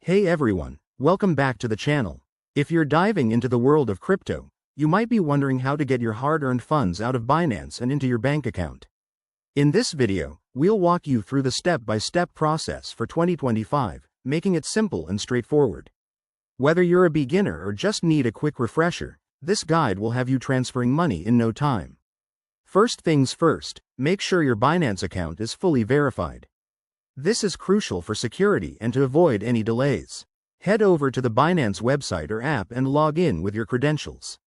Hey everyone, welcome back to the channel. If you're diving into the world of crypto, you might be wondering how to get your hard-earned funds out of Binance and into your bank account. In this video, we'll walk you through the step-by-step process for 2025, making it simple and straightforward. Whether you're a beginner or just need a quick refresher, this guide will have you transferring money in no time. First things first, make sure your Binance account is fully verified. This is crucial for security and to avoid any delays. Head over to the Binance website or app and log in with your credentials.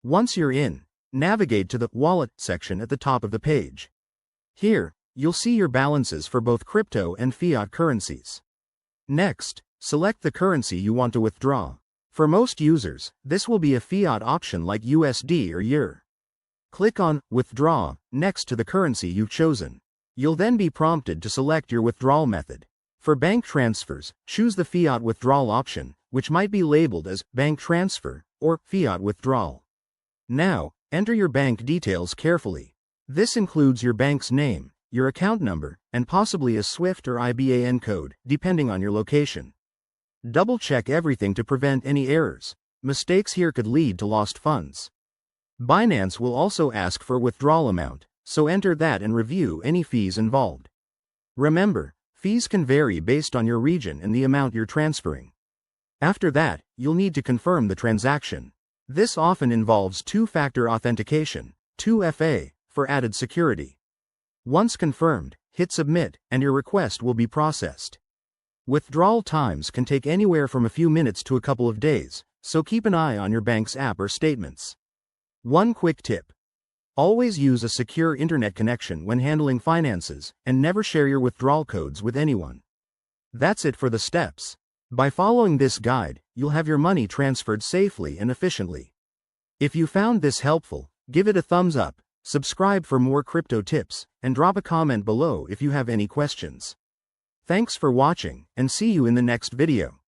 Once you're in, navigate to the Wallet section at the top of the page. Here, you'll see your balances for both crypto and fiat currencies. Next, select the currency you want to withdraw. For most users, this will be a fiat option like USD or EUR. Click on Withdraw next to the currency you've chosen. You'll then be prompted to select your withdrawal method. For bank transfers, choose the fiat withdrawal option, which might be labeled as bank transfer or fiat withdrawal. Now, enter your bank details carefully. This includes your bank's name, your account number, and possibly a SWIFT or IBAN code, depending on your location. Double-check everything to prevent any errors. Mistakes here could lead to lost funds. Binance will also ask for a withdrawal amount, so enter that and review any fees involved. Remember, fees can vary based on your region and the amount you're transferring. After that, you'll need to confirm the transaction. This often involves two-factor authentication, 2FA, for added security. Once confirmed, hit submit, and your request will be processed. Withdrawal times can take anywhere from a few minutes to a couple of days, so keep an eye on your bank's app or statements. One quick tip. Always use a secure internet connection when handling finances, and never share your withdrawal codes with anyone. That's it for the steps. By following this guide, you'll have your money transferred safely and efficiently. If you found this helpful, give it a thumbs up, subscribe for more crypto tips, and drop a comment below if you have any questions. Thanks for watching, and see you in the next video.